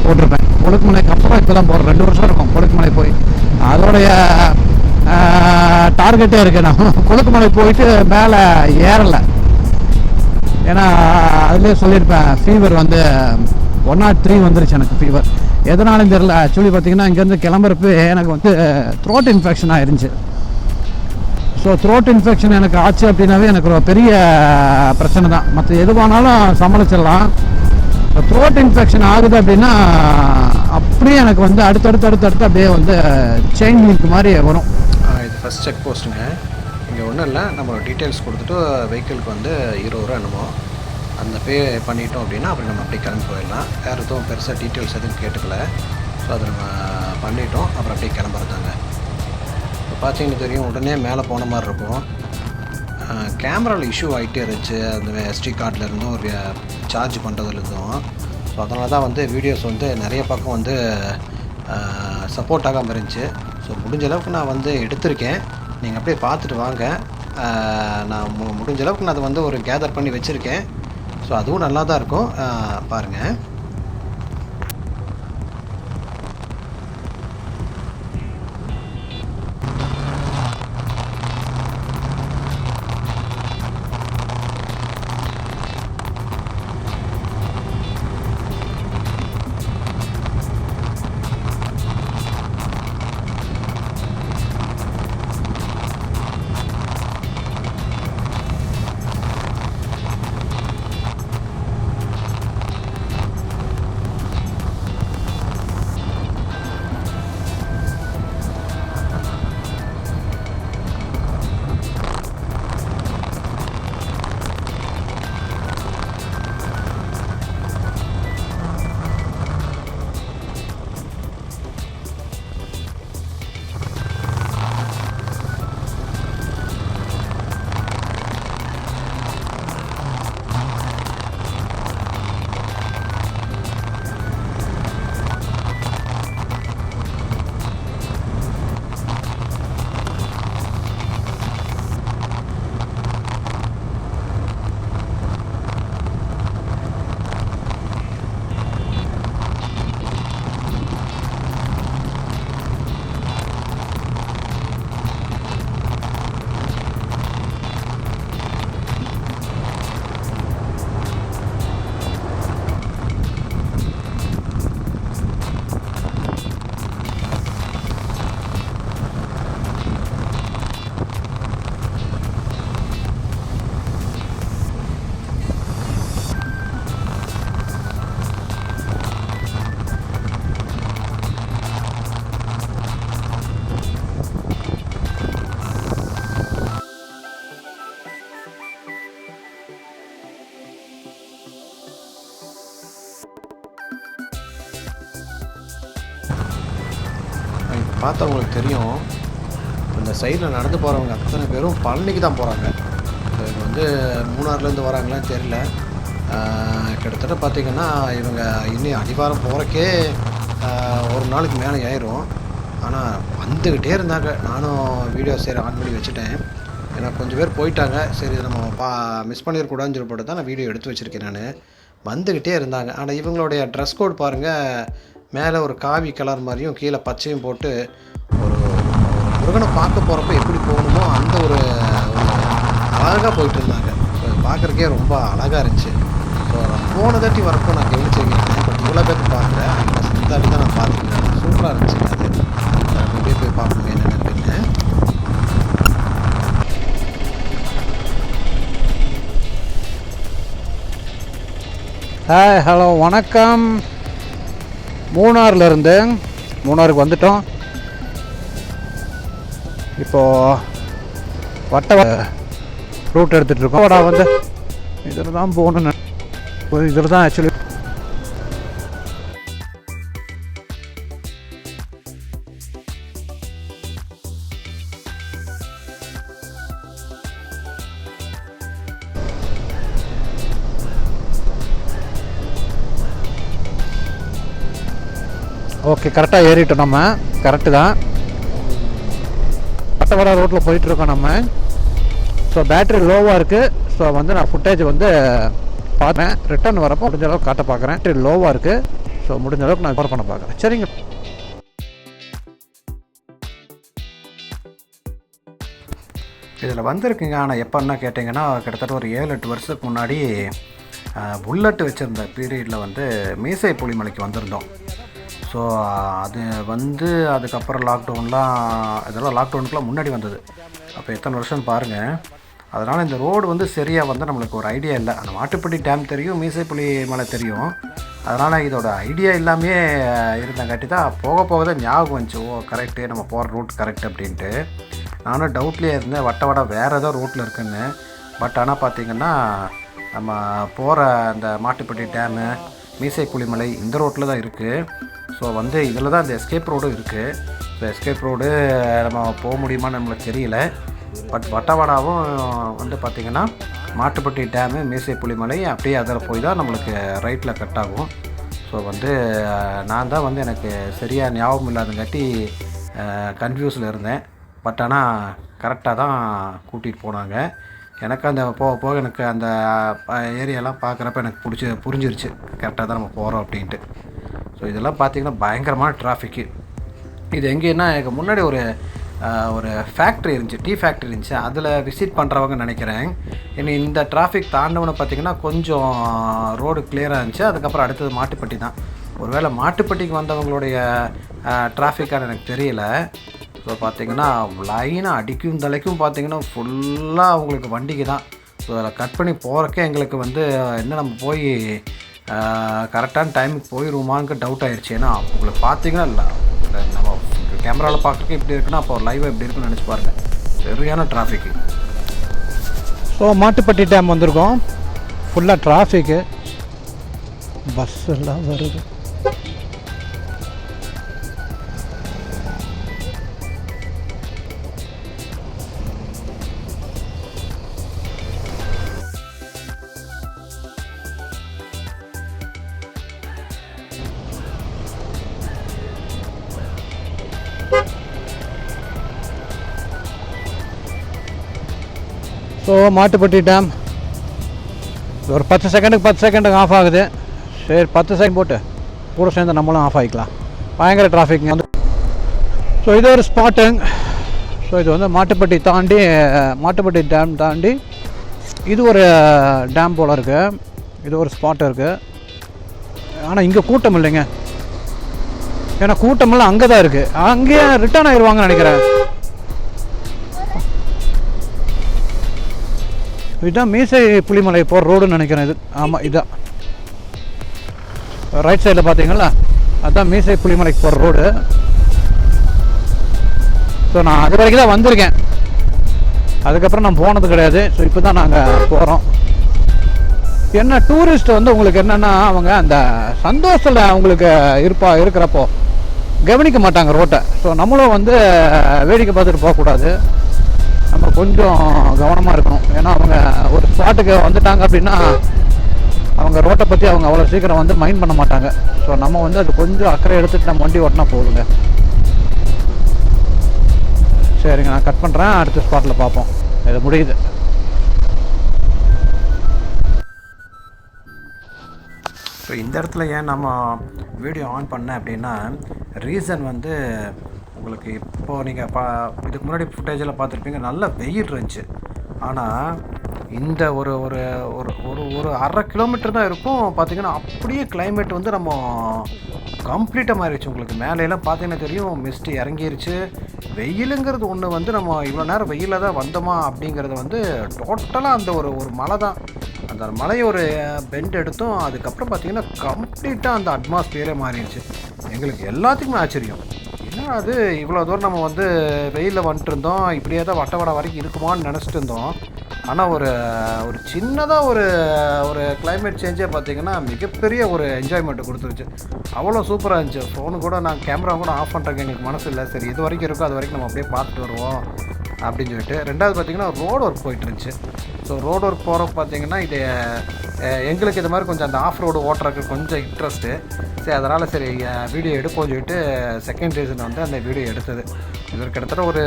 போட்டிருப்பேன். கொழுக்குமலைக்கு அப்புறம் இப்போ தான் போகிறேன், 2 வருஷம் இருக்கும் கொழுக்குமலை போய். அதோடைய டார்கெட்டே இருக்குது, நான் கொழுக்குமலை போயிட்டு மேலே ஏறலை. ஏன்னா அதுலேயே சொல்லியிருப்பேன், ஃபீவர் வந்து 103 வந்துருச்சு எனக்கு ஃபீவர். எதனாலும் தெரியல. ஆக்சுவலி பார்த்தீங்கன்னா இங்கேருந்து கிளம்புறப்ப எனக்கு வந்து த்ரோட் இன்ஃபெக்ஷன் ஆயிருந்துச்சு. ஸோ த்ரோட் இன்ஃபெக்ஷன் எனக்கு ஆச்சு அப்படின்னாவே எனக்கு ஒரு பெரிய பிரச்சனை தான். மற்ற எதுவானாலும் சமாளிச்சிடலாம். த்ரோட் இன்ஃபெக்ஷன் ஆகுது அப்படின்னா அப்படியே எனக்கு வந்து அடுத்தடுத்து அப்படியே வந்து செயின் லிங்க் மாதிரி வரும். இது ஃபஸ்ட் செக் போஸ்ட்டுங்க. இங்கே ஒன்றும் இல்லை, நம்ம டீட்டெயில்ஸ் கொடுத்துட்டு வெஹிக்கிளுக்கு வந்து 20 ரூபா என்னமோ அந்த பே பண்ணிட்டோம் அப்படின்னா அப்படி நம்ம அப்படியே கிளம்பி போயிடலாம். வேறு எதுவும் பெருசாக டீட்டெயில்ஸ் எதுவும் கேட்டுக்கல. ஸோ அதை நம்ம பண்ணிட்டோம். அப்புறம் அப்படியே கிளம்புறதாங்க. இப்போ பார்த்தீங்கன்னா தெரியும், உடனே மேலே போன மாதிரி இருக்கும். கேமராவில் இஷ்யூ ஆகிட்டே இருந்துச்சு, அந்த எஸ்டி கார்டில் ஒரு சார்ஜ் பண்ணுறதுலேருந்தும். ஸோ அதனால தான் வந்து வீடியோஸ் வந்து நிறைய பக்கம் வந்து சப்போர்ட் ஆகாமல் இருந்துச்சு. ஸோ முடிஞ்ச அளவுக்கு நான் வந்து எடுத்திருக்கேன். நீங்கள் அப்படியே பார்த்துட்டு வாங்க. நான் முடிஞ்ச அளவுக்கு நான் அதை வந்து ஒரு கேதர் பண்ணி வச்சுருக்கேன். ஸோ அதுவும் நல்லா தான் இருக்கும், பாருங்கள். பார்த்தா உங்களுக்கு தெரியும், இந்த சைடில் நடந்து போகிறவங்க அத்தனை பேரும் பழனிக்கு தான் போகிறாங்க. இது வந்து மூணாறுலேருந்து வராங்களான்னு தெரியல. கிட்டத்தட்ட பார்த்திங்கன்னா இவங்க இன்னும் அடிவாரம் போகிறக்கே ஒரு நாளைக்கு மேலே ஆயிரும். ஆனால் வந்துக்கிட்டே இருந்தாங்க. நானும் வீடியோ சரி ஆன் பண்ணி வச்சுட்டேன். ஏன்னா கொஞ்சம் பேர் போயிட்டாங்க. சரி நம்ம மிஸ் பண்ணிடக்கூடாதுன்னு சொல்லிட்டு தான் நான் வீடியோ எடுத்து வச்சுருக்கேன். நான் வந்துக்கிட்டே இருந்தாங்க. ஆனால் இவங்களுடைய ட்ரெஸ் கோட் பாருங்கள், மேலே ஒரு காவி கலர் மாதிரியும் கீழே பச்சையும் போட்டு ஒரு முருகனை பார்க்க போகிறப்ப எப்படி போகணுமோ அந்த ஒரு அழகாக போயிட்டு இருந்தாங்க. ஸோ பார்க்குறக்கே ரொம்ப அழகாக இருந்துச்சு. ஸோ போன தாட்டி வரப்போ நான் கவனிச்சிருக்கேன். பட் இவ்வளோ பேருக்கு பார்க்கல, இந்த தாட்டி தான் நான் பார்த்துருக்கேன். சூப்பராக இருந்துச்சுங்க. அது அப்படியே போய் பார்க்கணும் என்னென்ன இருக்குன்னு. ஹாய், ஹலோ, வணக்கம். மூணாறுலேருந்து மூணாறுக்கு வந்துட்டோம். இப்போது வட்ட ரூட் எடுத்துகிட்டு இருக்கோம். வடா வந்து இதில் தான் போகணுன்னு, இதில் தான் ஆக்சுவலி ஓகே. கரெக்டாக ஏறிட்டோம். நம்ம கரெக்டு தான். பட்டவடா ரோட்டில் போயிட்டுருக்கோம் நம்ம. ஸோ பேட்ரி லோவாக இருக்குது. ஸோ வந்து நான் ஃபுட்டேஜ் வந்து பார்த்தேன். ரிட்டர்ன் வரப்போ முடிஞ்ச அளவுக்கு காட்ட பார்க்குறேன். பேட்ரி லோவாக இருக்குது. ஸோ முடிஞ்ச அளவுக்கு நான் கவர் பண்ண பார்க்குறேன். சரிங்க. இதில் வந்திருக்குங்க. ஆனால் எப்போன்னா கேட்டிங்கன்னா கிட்டத்தட்ட ஒரு 7-8 வருஷத்துக்கு முன்னாடி புல்லட் வச்சுருந்த பீரியடில் வந்து மீசை புலிமலைக்கு வந்திருந்தோம். ஸோ அது வந்து அதுக்கப்புறம் இதெல்லாம் லாக்டவுனுக்குலாம் முன்னாடி வந்தது. அப்போ எத்தனை வருஷம்னு பாருங்கள். அதனால் இந்த ரோடு வந்து சரியாக வந்து நம்மளுக்கு ஒரு ஐடியா இல்லை. அந்த மாட்டுப்பட்டி டேம் தெரியும், மீசைப்புலி மலை தெரியும். அதனால் இதோட ஐடியா எல்லாமே இருந்தங்காட்டி தான் போக போக தான் ஞாபகம் வந்துச்சு. ஓ கரெக்டு, நம்ம போகிற ரூட் கரெக்ட் அப்படின்ட்டு. நானும் டவுட்லேயே இருந்தேன், வட்ட வேறு ஏதோ ரூட்டில் இருக்குன்னு. பட் ஆனால் பார்த்திங்கன்னா நம்ம போகிற அந்த மாட்டுப்பட்டி டேமு, மீசை புலிமலை இந்த ரோட்டில் தான் இருக்குது. ஸோ வந்து இதில் தான் இந்த எஸ்கேப் ரோடும் இருக்குது. ஸோ எஸ்கேப் ரோடு நம்ம போக முடியுமான்னு நம்மளுக்கு தெரியல. பட் வட்டவடாவும் வந்து பார்த்திங்கன்னா மாட்டுப்பட்டி டேமு, மீசை புலிமலை அப்படியே அதில் போய் தான் நம்மளுக்கு ரைட்டில் கட் ஆகும். ஸோ வந்து நான் தான் வந்து எனக்கு சரியாக ஞாபகம் இல்லாதங்காட்டி கன்ஃபியூஸில் இருந்தேன். பட் ஆனால் கரெக்டாக தான் கூட்டிகிட்டு போனாங்க. எனக்கு அந்த போக போக எனக்கு அந்த ஏரியாலாம் பார்க்குறப்ப எனக்கு புரிஞ்சிருச்சு கரெக்டாக தான் நம்ம போகிறோம் அப்படின்ட்டு. ஸோ இதெல்லாம் பார்த்திங்கன்னா பயங்கரமான டிராஃபிக்கு. இது எங்கேன்னா எனக்கு முன்னாடி ஒரு ஃபேக்ட்ரி இருந்துச்சு, டீ ஃபேக்ட்ரி இருந்துச்சு. அதில் விசிட் பண்ணுறவங்க நினைக்கிறேன். இனி இந்த டிராஃபிக் தாண்டவனை பார்த்திங்கன்னா கொஞ்சம் ரோடு கிளியராக இருந்துச்சு. அதுக்கப்புறம் அடுத்தது மாட்டுப்பட்டி தான். ஒருவேளை மாட்டுப்பட்டிக்கு வந்தவங்களுடைய டிராஃபிக்கான எனக்கு தெரியல. ஸோ பார்த்திங்கன்னா லைனாக அடிக்கும் தலைக்கும் பார்த்திங்கன்னா ஃபுல்லாக அவங்களுக்கு வண்டிக்கு தான். ஸோ அதில் கட் பண்ணி போகிறக்கே எங்களுக்கு வந்து என்ன நம்ம போய் கரெக்டான டைமுக்கு போயிடுவோமான்னு டவுட் ஆகிடுச்சு. ஏன்னா உங்களுக்கு பார்த்திங்கன்னா இல்லை நம்ம கேமராவில் பார்க்குறதுக்கு இப்படி இருக்குன்னா அப்போ லைவாக எப்படி இருக்குன்னு நினச்சி பாருங்கள். சரியான டிராஃபிக்கு. ஸோ மாட்டுப்பட்டி டேம் வந்திருக்கோம். ஃபுல்லாக டிராஃபிக்கு, பஸ் எல்லாம் வருது. ஸோ மாட்டுப்பட்டி டேம் ஒரு 10 செகண்டுக்கு ஆஃப் ஆகுது. சரி 10 செகண்ட் போட்டு கூட சேர்ந்து நம்மளும் ஆஃப் ஆகிக்கலாம். பயங்கர டிராஃபிக் வந்து. ஸோ இது ஒரு ஸ்பாட்டுங்க. ஸோ இது வந்து மாட்டுப்பட்டி டேம் தாண்டி இது ஒரு டேம் போல் இருக்குது. இது ஒரு ஸ்பாட் இருக்குது. ஆனால் இங்கே கூட்டம் இல்லைங்க. ஏன்னா கூட்டமெல்லாம் அங்கே தான் இருக்குது. அங்கேயே ரிட்டர்ன் ஆயிடுவாங்கன்னு நினைக்கிறேன். இதுதான் மீசை புலிமலை போகிற ரோடுன்னு நினைக்கிறேன். இது ஆமாம், இதுதான் ரைட் சைடில் பார்த்தீங்களா, அதுதான் மீசை புலிமலைக்கு போகிற ரோடு. ஸோ நான் அது வரைக்கும் தான் வந்திருக்கேன். அதுக்கப்புறம் நான் போனது கிடையாது. ஸோ இப்போ தான் நாங்கள் போகிறோம். என்ன டூரிஸ்ட் வந்து உங்களுக்கு என்னென்னா அவங்க அந்த சந்தோஷத்தில் அவங்களுக்கு இருக்கிறப்போ கவனிக்க மாட்டாங்க ரோட்டை. ஸோ நம்மளும் வந்து வேடிக்கை பார்த்துட்டு போகக்கூடாது. நம்ம கொஞ்சம் கவனமாக இருக்கணும். ஏன்னா அவங்க ஒரு ஸ்பாட்டுக்கு வந்துட்டாங்க அப்படின்னா அவங்க ரோட்டை பற்றி அவங்க அவ்வளோ சீக்கிரம் வந்து மைண்ட் பண்ண மாட்டாங்க. ஸோ நம்ம வந்து அது கொஞ்சம் அக்கறை எடுத்துகிட்டு நம்ம வண்டி ஓட்டினா போதுங்க. சரிங்க, நான் கட் பண்ணுறேன். அடுத்த ஸ்பாட்டில் பார்ப்போம். இது முடியுது. ஸோ இந்த இடத்துல ஏன் நம்ம வீடியோ ஆன் பண்ணேன் அப்படின்னா ரீசன் வந்து உங்களுக்கு இப்போது நீங்கள் இதுக்கு முன்னாடி ஃபுட்டேஜில் பார்த்துருப்பீங்க, நல்ல வெயில் இருந்துச்சு. ஆனால் இந்த ஒரு ஒரு ஒரு ஒரு 1/2 கிலோமீட்டர் தான் இருக்கும். பார்த்திங்கன்னா அப்படியே கிளைமேட் வந்து நம்ம கம்ப்ளீட்டாக மாறிடுச்சு. உங்களுக்கு மேலையெல்லாம் பார்த்தீங்கன்னா தெரியும், மிஸ்ட் இறங்கிருச்சு. வெயிலுங்கிறது ஒன்று வந்து நம்ம இவ்வளோ நேரம் வெயிலில் தான் வந்தோமா அப்படிங்கிறது வந்து டோட்டலாக அந்த ஒரு மலை தான். அந்த மலையை ஒரு பெண்ட் எடுத்தோம். அதுக்கப்புறம் பார்த்திங்கன்னா கம்ப்ளீட்டாக அந்த அட்மாஸ்பியரே மாறிடுச்சு. எங்களுக்கு எல்லாத்துக்குமே ஆச்சரியம். ஏன்னா அது இவ்வளோ தூரம் நம்ம வந்து வெயிலில் வந்துட்டு இருந்தோம், இப்படியே தான் வட்டவடை வரைக்கும் இருக்குமான்னு நினச்சிட்டு இருந்தோம். ஆனால் ஒரு சின்னதாக ஒரு கிளைமேட் சேஞ்சே பார்த்திங்கன்னா மிகப்பெரிய ஒரு என்ஜாய்மெண்ட்டு கொடுத்துருச்சு. அவ்வளோ சூப்பராக இருந்துச்சு. ஃபோனு கூட நான் கேமரா கூட ஆஃப் பண்ணுறதுக்கு எங்களுக்கு மனசு இல்லை. சரி இது வரைக்கும் இருக்கோ அது வரைக்கும் நம்ம அப்படியே பார்த்துட்டு வருவோம் அப்படின்னு சொல்லிட்டு. ரெண்டாவது பார்த்திங்கன்னா ரோடு ஒர்க் போயிட்டு இருந்துச்சு. ஸோ ரோடு ஒர்க் போகிறப்ப பார்த்திங்கன்னா இது எங்களுக்கு இது மாதிரி கொஞ்சம் அந்த ஆஃப் ரோடு ஓட்டுறதுக்கு கொஞ்சம் இன்ட்ரெஸ்ட்டு. சரி அதனால் சரி வீடியோ எடுப்போம் சொல்லிட்டு செகண்ட் ரீசன் வந்து அந்த வீடியோ எடுத்தது. இது கிட்டத்தட்ட ஒரு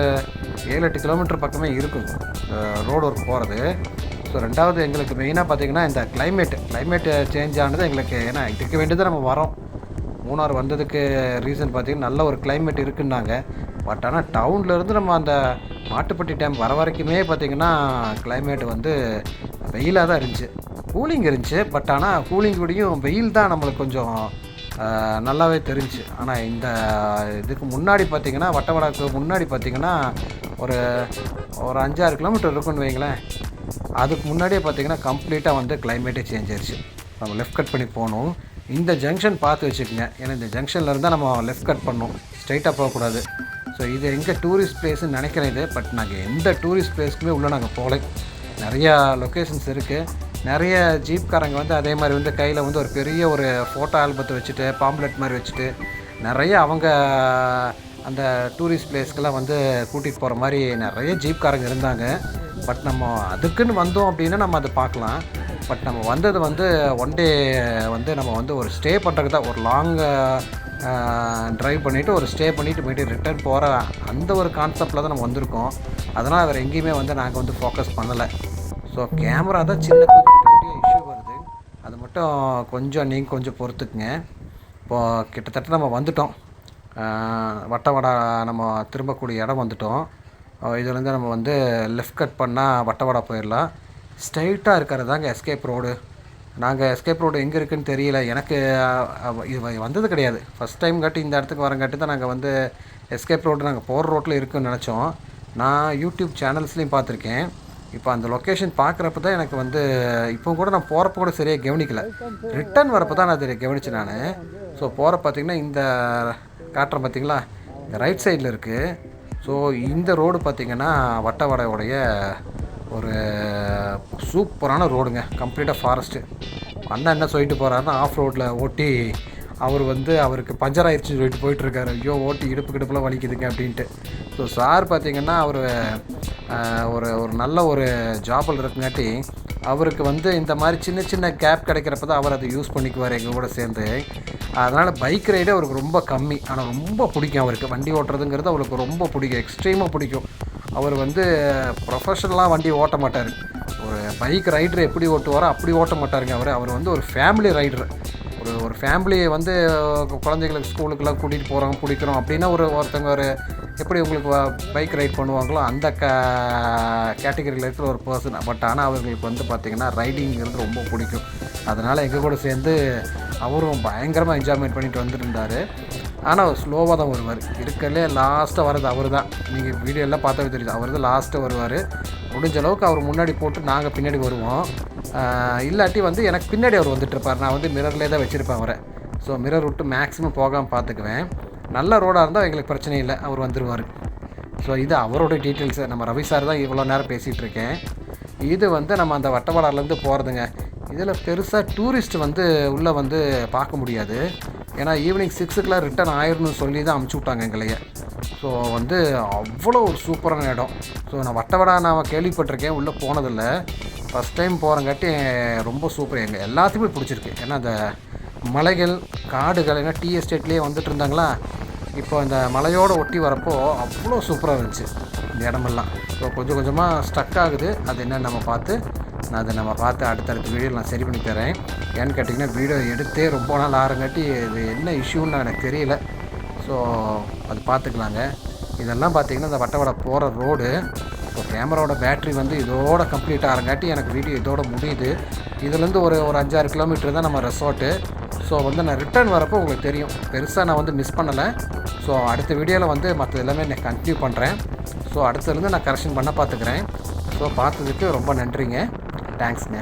7-8 கிலோமீட்டர் பக்கமே இருக்கும் ரோடு ஒர்க் போகிறது. ஸோ ரெண்டாவது எங்களுக்கு மெயினாக பார்த்திங்கன்னா இந்த கிளைமேட்டு சேஞ்ச் ஆனது எங்களுக்கு. ஏன்னா இதுக்கு வேண்டியது நம்ம வரோம். மூணார் வந்ததுக்கு ரீசன் பார்த்திங்கன்னா நல்ல ஒரு கிளைமேட் இருக்குன்னாங்க. பட் ஆனால் டவுன்லேருந்து நம்ம அந்த மாட்டுப்பட்டி டேம் வர வரைக்குமே பார்த்திங்கன்னா கிளைமேட் வந்து வெயிலாக தான் இருந்துச்சு. கூலிங் இருந்துச்சு. பட் ஆனால் கூலிங் கூடயும் வெயில் தான் நம்மளுக்கு கொஞ்சம் நல்லாவே தெரிஞ்சுச்சு. ஆனால் இந்த இதுக்கு முன்னாடி பார்த்திங்கன்னா வட்டவடாக்கு முன்னாடி பார்த்திங்கன்னா ஒரு 5-6 கிலோமீட்டர் இருக்குன்னு வைங்களேன். அதுக்கு முன்னாடியே பார்த்திங்கன்னா கம்ப்ளீட்டாக வந்து கிளைமேட்டே சேஞ்ச் ஆயிடுச்சு. நம்ம லெஃப்ட் கட் பண்ணி போகணும். இந்த ஜங்ஷன் பார்த்து வச்சுக்கோங்க. ஏன்னா இந்த ஜங்ஷனில் இருந்தால் நம்ம லெஃப்ட் கட் பண்ணணும், ஸ்ட்ரைட்டாக போகக்கூடாது. ஸோ இது எங்கே டூரிஸ்ட் பிளேஸ்ன்னு நினைக்கிறேன் இது. பட் நாங்கள் எந்த டூரிஸ்ட் பிளேஸ்க்குமே உள்ளே நாங்கள் போகலை. நிறையா லொக்கேஷன்ஸ் இருக்குது. நிறைய ஜீப்காரங்க வந்து அதே மாதிரி வந்து கையில் வந்து ஒரு பெரிய ஒரு ஃபோட்டோ ஆல்பத்தை வச்சுட்டு பாம்ப்ளெட் மாதிரி வச்சுட்டு நிறைய அவங்க அந்த டூரிஸ்ட் பிளேஸ்க்கெல்லாம் வந்து கூட்டிகிட்டு போகிற மாதிரி நிறைய ஜீப்காரங்க இருந்தாங்க. பட் நம்ம அதுக்குன்னு வந்தோம் அப்படின்னா நம்ம அதை பார்க்கலாம். பட் நம்ம வந்தது வந்து ஒன் டே வந்து நம்ம வந்து ஒரு ஸ்டே பண்ணுறதுக்கு தான், ஒரு லாங் ட்ரைவ் பண்ணிவிட்டு ஒரு ஸ்டே பண்ணிவிட்டு போய்ட்டு ரிட்டர்ன் போகிற அந்த ஒரு கான்செப்டில் தான் நம்ம வந்திருக்கோம். அதனால் வேறு எங்கேயுமே வந்து நாங்கள் வந்து ஃபோக்கஸ் பண்ணலை. ஸோ கேமரா தான் சின்ன குட்டி இஷ்யூ வருது, அது மட்டும் கொஞ்சம் நீங்கள் கொஞ்சம் பொறுத்துக்குங்க. இப்போது கிட்டத்தட்ட நம்ம வந்துட்டோம், வட்டவடா நம்ம திரும்பக்கூடிய இடம் வந்துட்டோம். இதுலேருந்து நம்ம வந்து லெஃப்ட் கட் பண்ணால் வட்டவடா போயிடலாம். ஸ்ட்ரைட்டாக இருக்கிறது தாங்க எஸ்கேப் ரோடு. நாங்கள் எஸ்கேப் ரோடு எங்கே இருக்குதுன்னு தெரியல, எனக்கு இது வந்தது கிடையாது. ஃபஸ்ட் டைம் காட்டி இந்த இடத்துக்கு வரங்காட்டி தான் நாங்கள் வந்து எஸ்கேப் ரோடு நாங்கள் போகிற ரோட்டில் இருக்குதுன்னு நினச்சோம். நான் யூடியூப் சேனல்ஸ்லேயும் பார்த்துருக்கேன். இப்போ அந்த லொக்கேஷன் பார்க்குறப்ப தான் எனக்கு வந்து இப்போ கூட நான் போகிறப்ப கூட சரியாக கவனிக்கலை, ரிட்டன் வரப்போ தான் நான் அதை கவனித்தேன் நான். ஸோ போகிற பார்த்திங்கன்னா இந்த காட்டுறேன் பார்த்திங்களா, இந்த ரைட் சைடில் இருக்குது. ஸோ இந்த ரோடு பார்த்திங்கன்னா வட்டவடையோடைய ஒரு சூப்பரான ரோடுங்க, கம்ப்ளீட்டாக ஃபாரஸ்ட்டு. அண்ணன் என்ன சொல்லிட்டு போகிறாருன்னா ஆஃப் ரோட்டில் ஓட்டி அவர் வந்து அவருக்கு பஞ்சர் ஆயிடுச்சுன்னு சொல்லிட்டு போயிட்டுருக்காரு. ஐயோ ஓட்டி இடுப்பு கிடுப்புலாம் வலிக்குதுங்க அப்படின்ட்டு. ஸோ சார் பார்த்திங்கன்னா அவர் ஒரு ஒரு நல்ல ஒரு ஜாபில் இருக்குங்காட்டி அவருக்கு வந்து இந்த மாதிரி சின்ன சின்ன கேப் கிடைக்கிறப்ப தான் அவர் அதை யூஸ் பண்ணிக்குவார் எங்கள் கூட சேர்ந்து. அதனால் பைக் ரைடே அவருக்கு ரொம்ப கம்மி, ஆனால் ரொம்ப பிடிக்கும் அவருக்கு. வண்டி ஓட்டுறதுங்கிறது அவருக்கு ரொம்ப பிடிக்கும், எக்ஸ்ட்ரீமாக பிடிக்கும். அவர் வந்து ப்ரொஃபஷனலாக வண்டி ஓட்ட மாட்டார், ஒரு பைக் ரைடர் எப்படி ஓட்டுவாரோ அப்படி ஓட்ட மாட்டாருங்க. அவர் வந்து ஒரு ஃபேமிலி ரைடர். ஒரு ஃபேமிலியை வந்து குழந்தைங்களுக்கு ஸ்கூலுக்கெல்லாம் கூட்டிகிட்டு போகிறோம் பிடிக்கிறோம் அப்படின்னா ஒருத்தவங்க ஒரு எப்படி உங்களுக்கு பைக் ரைட் பண்ணுவாங்களோ அந்த கேட்டகரியில் இருக்கிற ஒரு பர்சன். பட் ஆனால் அவர்களுக்கு வந்து பார்த்திங்கன்னா ரைடிங்கிறது ரொம்ப பிடிக்கும். அதனால் எங்கள் கூட சேர்ந்து அவரும் பயங்கரமாக என்ஜாய்மெண்ட் பண்ணிட்டு வந்துருந்தார். ஆனால் அவர் ஸ்லோவாக தான் வருவார், இருக்கிறதுலே லாஸ்ட்டாக வர்றது அவர் தான். நீங்கள் வீடியோலாம் பார்த்தாவே தெரியுது, அவர் தான் லாஸ்ட்டாக வருவார். முடிஞ்ச அளவுக்கு அவர் முன்னாடி போட்டு நாங்கள் பின்னாடி வருவோம். இல்லாட்டி வந்து எனக்கு பின்னாடி அவர் வந்துட்டுருப்பார். நான் வந்து மிரர்லேயே தான் வச்சுருப்பேன் அவரை. ஸோ மிரர் விட்டு மேக்ஸிமம் போகாமல் பார்த்துக்குவேன். நல்ல ரோடாக இருந்தால் எங்களுக்கு பிரச்சனை இல்லை, அவர் வந்துடுவார். ஸோ இது அவரோட டீட்டெயில்ஸு. நம்ம ரவி சார் தான் இவ்வளோ நேரம் பேசிகிட்டு இருக்கேன். இது வந்து நம்ம அந்த வட்டவடாலேருந்து போகிறதுங்க. இதில் பெருசாக டூரிஸ்ட் வந்து உள்ளே வந்து பார்க்க முடியாது, ஏன்னா ஈவினிங் 6 ரிட்டர்ன் ஆயிரணும்னு சொல்லி தான் அமுச்சு விட்டாங்க எங்களையே. ஸோ வந்து அவ்வளோ ஒரு சூப்பரான இடம். ஸோ நான் வட்டவடா நான் கேள்விப்பட்டிருக்கேன், உள்ளே போனதில்லை, ஃபஸ்ட் டைம் போகிறங்காட்டி ரொம்ப சூப்பர். எங்கள் எல்லாத்துக்குமே பிடிச்சிருக்கு. ஏன்னா அந்த மலைகள் காடுகள், ஏன்னா டீ எஸ்டேட்லேயே வந்துட்டு இருந்தாங்களா, இப்போ அந்த மலையோடு ஒட்டி வரப்போ அவ்வளோ சூப்பராக இருந்துச்சு இந்த இடமெல்லாம். ஸோ கொஞ்சம் கொஞ்சமாக ஸ்டக் ஆகுது, அது என்னென்னு நம்ம பார்த்து அடுத்தடுத்த வீடியோவில் நான் சரி பண்ணி தரேன். ஏன்னு கேட்டிங்கன்னா வீடியோ எடுத்தே ரொம்ப நாள் ஆரங்காட்டி இது என்ன இஷ்யூன்னு எனக்கு தெரியல. ஸோ அது பார்த்துக்கலாங்க. இதெல்லாம் பார்த்திங்கன்னா இந்த வட்டவடை போகிற ரோடு. ஸோ கேமராவோட பேட்ரி வந்து இதோட கம்ப்ளீட் ஆகிறங்காட்டி எனக்கு வீடியோ இதோட முடியுது. இதுலேருந்து ஒரு 5-6 கிலோமீட்டர் தான் நம்ம ரெசார்ட்டு. ஸோ வந்து நான் ரிட்டர்ன் வரப்போ உங்களுக்கு தெரியும், பெருசாக நான் வந்து மிஸ் பண்ணலை. ஸோ அடுத்த வீடியோவில் வந்து மற்ற எல்லாமே நான் கண்டினியூ பண்ணுறேன். ஸோ அடுத்ததுலேருந்து நான் கரெக்ஷன் பண்ண பார்த்துக்கிறேன். ஸோ பார்த்ததுக்கு ரொம்ப நன்றிங்க, தேங்க்ஸுங்க.